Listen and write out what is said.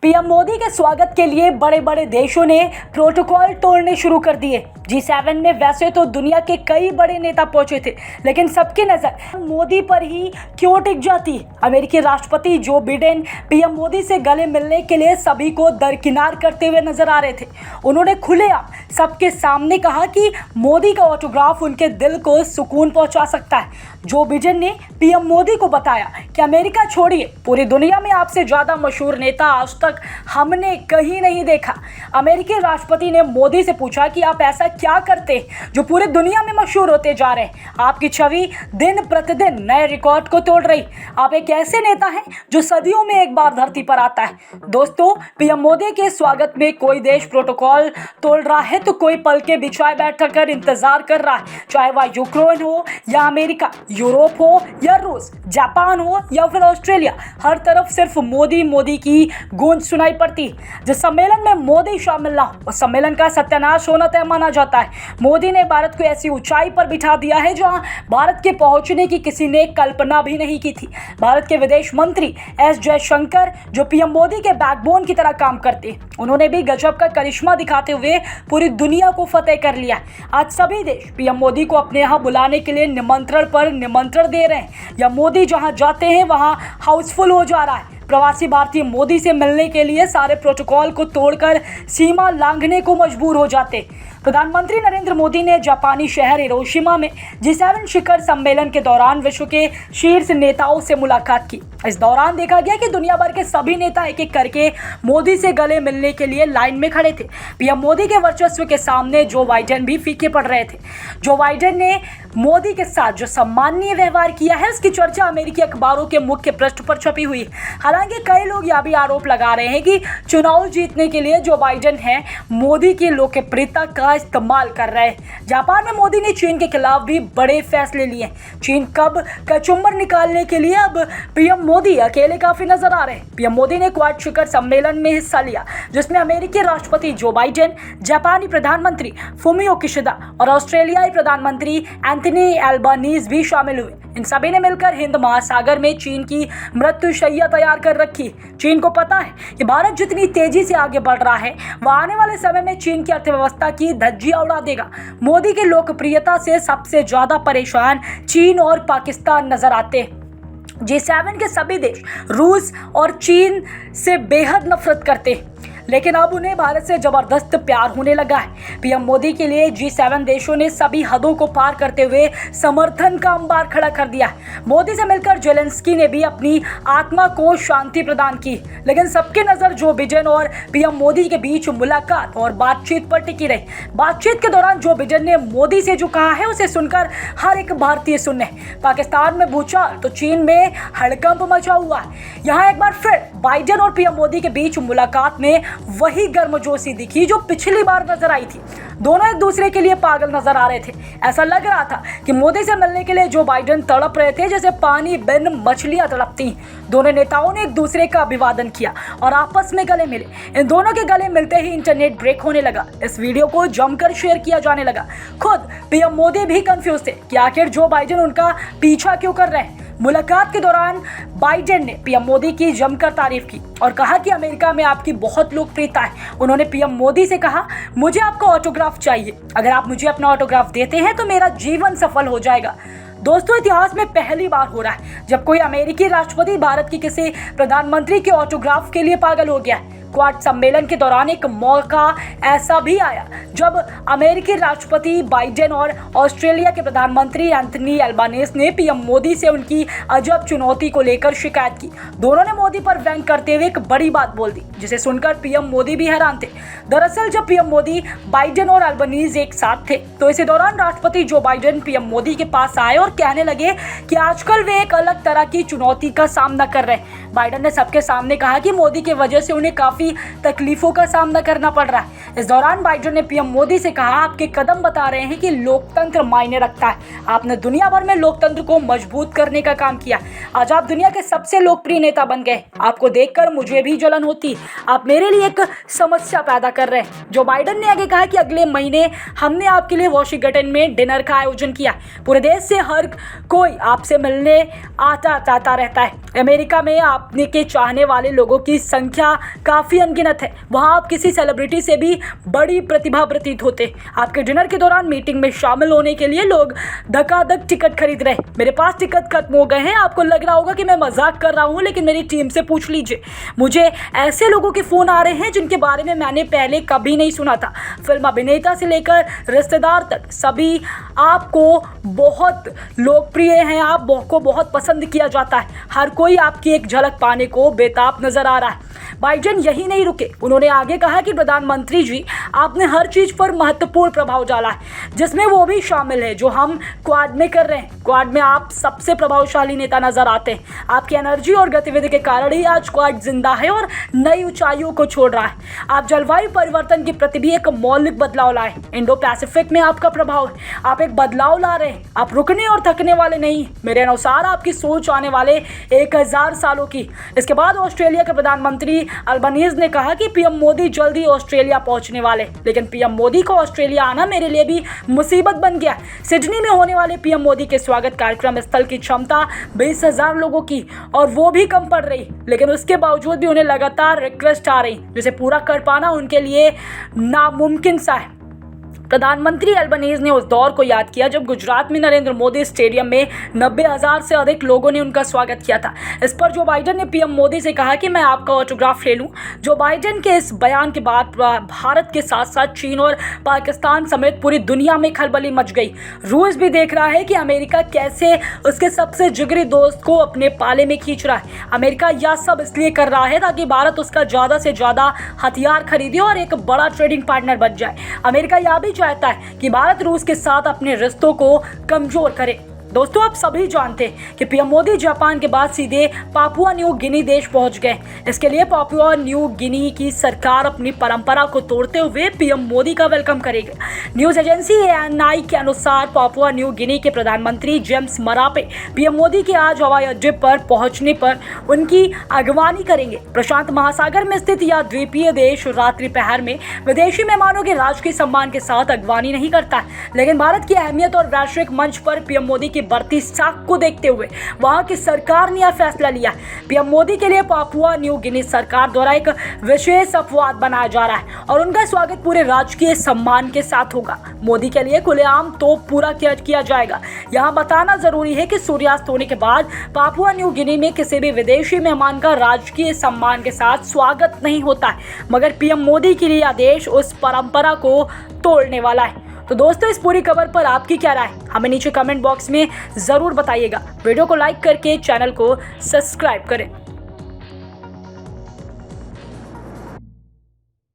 PM Modi के स्वागत के लिए बड़े बड़े देशों ने प्रोटोकॉल तोड़ने शुरू कर दिए। G7 में वैसे तो दुनिया के कई बड़े नेता पहुंचे थे, लेकिन सबकी नजर मोदी पर ही क्यों टिक जाती। अमेरिकी राष्ट्रपति जो बिडेन पीएम मोदी से गले मिलने के लिए सभी को दरकिनार करते हुए नजर आ रहे थे। उन्होंने खुलेआम सबके सामने कहा कि मोदी का ऑटोग्राफ उनके दिल को सुकून पहुंचा सकता है। जो बिडेन ने पीएम मोदी को बताया कि अमेरिका छोड़िए, पूरी दुनिया में आपसे ज़्यादा मशहूर नेता आज तक हमने कहीं नहीं देखा। अमेरिकी राष्ट्रपति ने मोदी से पूछा कि आप ऐसा क्या करते जो पूरी दुनिया में मशहूर होते जा रहे हैं। आपकी छवि दिन प्रतिदिन नए रिकॉर्ड को तोड़ रही। आप एक ऐसे नेता हैं जो सदियों में एक बार धरती पर आता है। दोस्तों, पीएम मोदी के स्वागत में कोई देश प्रोटोकॉल तोड़ रहा है तो कोई पल के बिछाए बैठ कर इंतजार कर रहा है। चाहे वह यूक्रेन हो या अमेरिका, यूरोप हो या रूस, जापान हो या फिर ऑस्ट्रेलिया, हर तरफ सिर्फ मोदी मोदी की गूंज सुनाई पड़ती। जिस सम्मेलन में मोदी शामिल ना हो, उस सम्मेलन का सत्यानाश होना तय माना जाता है। मोदी ने भारत को ऐसी ऊंचाई पर बिठा दिया है जहां भारत के पहुंचने की किसी ने कल्पना भी नहीं की थी। भारत के विदेश मंत्री एस जयशंकर, जो पीएम मोदी के बैकबोन की तरह काम करते, उन्होंने भी गजब का करिश्मा दिखाते हुए पूरी दुनिया को फतेह कर लिया। आज सभी देश पीएम मोदी को अपने यहाँ बुलाने के लिए निमंत्रण पर निमंत्रण दे रहे हैं, या मोदी जहां जाते हैं वहां हाउसफुल हो जा रहा है। प्रवासी भारतीय मोदी से मिलने के लिए सारे प्रोटोकॉल को तोड़कर सीमा लांघने को मजबूर हो जाते। प्रधानमंत्री नरेंद्र मोदी ने जापानी शहर हिरोशिमा में G7 शिखर सम्मेलन के दौरान विश्व के शीर्ष नेताओं से मुलाकात की। इस दौरान देखा गया कि दुनिया भर के सभी नेता एक एक करके मोदी से गले मिलने के लिए लाइन में खड़े थे। पीएम मोदी के वर्चस्व के सामने जो बाइडेन भी फीके पड़ रहे थे। जो बाइडेन ने मोदी के साथ जो सम्माननीय व्यवहार किया है, उसकी चर्चा अमेरिकी अखबारों के मुख्य पृष्ठ पर छपी हुई है। हालांकि कई लोग यह भी आरोप लगा रहे हैं कि चुनाव जीतने के लिए जो बाइडेन है मोदी की लोकप्रियता का इस्तेमाल कर रहे हैं। जापान में मोदी ने चीन के खिलाफ भी बड़े फैसले लिए। चीन कब कचुम्बर निकालने के लिए अब पीएम मोदी अकेले काफी नजर आ रहे हैं। पीएम मोदी ने क्वाड शिखर सम्मेलन में हिस्सा लिया, जिसमें अमेरिकी राष्ट्रपति जो बाइडेन, जापानी प्रधानमंत्री फुमियो किशिदा और ऑस्ट्रेलियाई प्रधानमंत्री एंथनी एल्बानीज भी शामिल हुए। इन सभी ने मिलकर हिंद महासागर में चीन की मृत्युशैया तैयार कर रखी। चीन को पता है कि भारत जितनी तेजी से आगे बढ़ रहा है, वह आने वाले समय में चीन की अर्थव्यवस्था की धज्जियां उड़ा देगा। मोदी की लोकप्रियता से सबसे ज्यादा परेशान चीन और पाकिस्तान नजर आते हैं। G7 के सभी देश रूस और चीन से बेहद नफरत करते हैं, लेकिन अब उन्हें भारत से जबरदस्त प्यार होने लगा है। पीएम मोदी के लिए G7 देशों ने सभी हदों को पार करते हुए समर्थन का अंबार खड़ा कर दिया है। मोदी से मिलकर जेलेंस्की ने भी अपनी आत्मा को शांति प्रदान की, लेकिन सबकी नज़र जो बिडेन और पीएम मोदी के बीच मुलाकात और बातचीत पर टिकी रही। बातचीत के दौरान जो बिडेन ने मोदी से जो कहा है, उसे सुनकर हर एक भारतीय सुने। पाकिस्तान में भूचाल तो चीन में हड़कंप मचा हुआ है। यहाँ एक बार फिर बाइडेन और पीएम मोदी के बीच मुलाकात में वही गर्मजोशी दिखी जो पिछली बार नजर आई थी। दोनों एक दूसरे के लिए पागल नजर आ रहे थे। ऐसा लग रहा था कि मोदी से मिलने के लिए जो बाइडेन तड़प रहे थे जैसे पानी बिन मछलियां तड़पती। दोनों नेताओं ने एक दूसरे का अभिवादन किया और आपस में गले मिले। इन दोनों के गले मिलते ही इंटरनेट ब्रेक होने लगा। इस वीडियो को जमकर शेयर किया जाने लगा। खुद पीएम मोदी भी कंफ्यूज थे कि आखिर जो बाइडेन उनका पीछा क्यों कर रहे हैं। मुलाकात के दौरान बाइडेन ने पीएम मोदी की जमकर तारीफ की और कहा कि अमेरिका में आपकी बहुत लोकप्रियता है। उन्होंने पीएम मोदी से कहा, मुझे आपका ऑटोग्राफ चाहिए। अगर आप मुझे अपना ऑटोग्राफ देते हैं तो मेरा जीवन सफल हो जाएगा। दोस्तों, इतिहास में पहली बार हो रहा है जब कोई अमेरिकी राष्ट्रपति भारत की किसी प्रधानमंत्री के ऑटोग्राफ के लिए पागल हो गया। क्वाड सम्मेलन के दौरान एक मौका ऐसा भी आया जब अमेरिकी राष्ट्रपति बाइडेन और ऑस्ट्रेलिया के प्रधानमंत्री एंथनी एल्बानीज ने पीएम मोदी से उनकी अजब चुनौती को लेकर शिकायत की। दोनों ने मोदी पर व्यंग करते हुए एक बड़ी बात बोल दी, जिसे सुनकर पीएम मोदी भी हैरान थे। दरअसल जब पीएम मोदी, बाइडेन और एल्बानीज एक साथ थे तो इसी दौरान राष्ट्रपति जो बाइडेन पीएम मोदी के पास आए और कहने लगे कि आजकल वे एक अलग तरह की चुनौती का सामना कर रहे हैं। बाइडेन ने सबके सामने कहा कि मोदी की वजह से उन्हें काफी तकलीफों का सामना करना पड़ रहा है। इस दौरान बाइडेन ने पीएम मोदी से कहा, आपके कदम बता रहे हैं कि लोकतंत्र मायने रखता है। आपने दुनिया भर में लोकतंत्र को मजबूत करने का काम किया। आज आप दुनिया के सबसे लोकप्रिय नेता बन गए। आपको देखकर मुझे भी जलन होती। आप मेरे लिए एक समस्या पैदा कर रहे हैं। जो बाइडेन ने आगे कहा कि अगले महीने हमने आपके लिए वॉशिंगटन में डिनर का आयोजन किया। पूरे देश से हर कोई आपसे मिलने आता रहता है। अमेरिका में आपने के चाहने वाले लोगों की संख्या काफी काफ़ी अनगिनत है। वहाँ आप किसी सेलिब्रिटी से भी बड़ी प्रतिभा प्रतीत होते। आपके डिनर के दौरान मीटिंग में शामिल होने के लिए लोग धकाधक टिकट खरीद रहे। मेरे पास टिकट खत्म हो गए हैं। आपको लग रहा होगा कि मैं मजाक कर रहा हूँ, लेकिन मेरी टीम से पूछ लीजिए। मुझे ऐसे लोगों के फ़ोन आ रहे हैं जिनके बारे में मैंने पहले कभी नहीं सुना था। फिल्म अभिनेता से लेकर रिश्तेदार तक सभी आपको बहुत लोकप्रिय हैं, आपको बहुत पसंद किया जाता है। हर कोई आपकी एक झलक पाने को बेताब नजर आ रहा है। बाइडेन यही नहीं रुके, उन्होंने आगे कहा कि प्रधानमंत्री जी, आपने हर चीज़ पर महत्वपूर्ण प्रभाव डाला है, जिसमें वो भी शामिल है जो हम क्वाड में कर रहे हैं। क्वाड में आप सबसे प्रभावशाली नेता नजर आते हैं। आपकी एनर्जी और गतिविधि के कारण ही आज क्वाड जिंदा है और नई ऊंचाइयों को छोड़ रहा है। आप जलवायु परिवर्तन के प्रति भी एक मौलिक बदलाव लाए। इंडो पैसिफिक में आपका प्रभाव है, आप एक बदलाव ला रहे हैं। आप रुकने और थकने वाले नहीं। मेरे अनुसार आपकी सोच आने वाले 1000 सालों की। इसके बाद ऑस्ट्रेलिया के प्रधानमंत्री अल्बनीज ने कहा कि पीएम मोदी जल्दी ऑस्ट्रेलिया पहुंचने वाले, लेकिन पीएम मोदी को ऑस्ट्रेलिया आना मेरे लिए भी मुसीबत बन गया। सिडनी में होने वाले पीएम मोदी के स्वागत कार्यक्रम स्थल की क्षमता 20,000 लोगों की और वो भी कम पड़ रही, लेकिन उसके बावजूद भी उन्हें लगातार रिक्वेस्ट आ रही जिसे पूरा कर पाना उनके लिए नामुमकिन सा है। प्रधानमंत्री अल्बनीज ने उस दौर को याद किया जब गुजरात में नरेंद्र मोदी स्टेडियम में 90,000 से अधिक लोगों ने उनका स्वागत किया था। इस पर जो बाइडेन ने पीएम मोदी से कहा कि मैं आपका ऑटोग्राफ ले लूं। जो बाइडेन के इस बयान के बाद भारत के साथ साथ चीन और पाकिस्तान समेत पूरी दुनिया में खलबली मच गई। रूस भी देख रहा है कि अमेरिका कैसे उसके सबसे जिगरी दोस्त को अपने पाले में खींच रहा है। अमेरिका यह सब इसलिए कर रहा है ताकि भारत उसका ज़्यादा से ज़्यादा हथियार खरीदे और एक बड़ा ट्रेडिंग पार्टनर बन जाए। अमेरिका यह भी चाहता है कि भारत रूस के साथ अपने रिश्तों को कमजोर करे। दोस्तों, आप सभी जानते हैं कि पीएम मोदी जापान के बाद सीधे पापुआ न्यू गिनी देश पहुंच गए। इसके लिए पापुआ न्यू गिनी की सरकार अपनी परंपरा को तोड़ते हुए पीएम मोदी का वेलकम करेगी। न्यूज एजेंसी ANI के अनुसार पापुआ न्यू गिनी के प्रधानमंत्री जेम्स मरापे पीएम मोदी के आज हवाई अड्डे पर पहुंचने पर उनकी अगवानी करेंगे। प्रशांत महासागर में स्थित यह द्वीपीय देश रात्रि पहर में विदेशी मेहमानों के राजकीय सम्मान के साथ अगवानी नहीं करता, लेकिन भारत की अहमियत और वैश्विक मंच पर पीएम मोदी की बढ़ती साख को देखते हुए वहां की सरकार ने यह फैसला लिया। पीएम मोदी के लिए पापुआ न्यू गिनी सरकार द्वारा एक विशेष अपवाद बनाया जा रहा है और उनका स्वागत पूरे राजकीय सम्मान के साथ होगा। मोदी के लिए खुलेआम तोप पूरा किया जाएगा। यहाँ बताना जरूरी है कि सूर्यास्त होने के बाद पापुआ न्यू गिनी में किसी भी विदेशी मेहमान का राजकीय सम्मान के साथ स्वागत नहीं होता है, मगर पीएम मोदी के लिए यह देश उस परंपरा को तोड़ने वाला है। तो दोस्तों, इस पूरी खबर पर आपकी क्या राय, हमें नीचे कमेंट बॉक्स में ज़रूर बताइएगा। वीडियो को लाइक करके चैनल को सब्सक्राइब करें।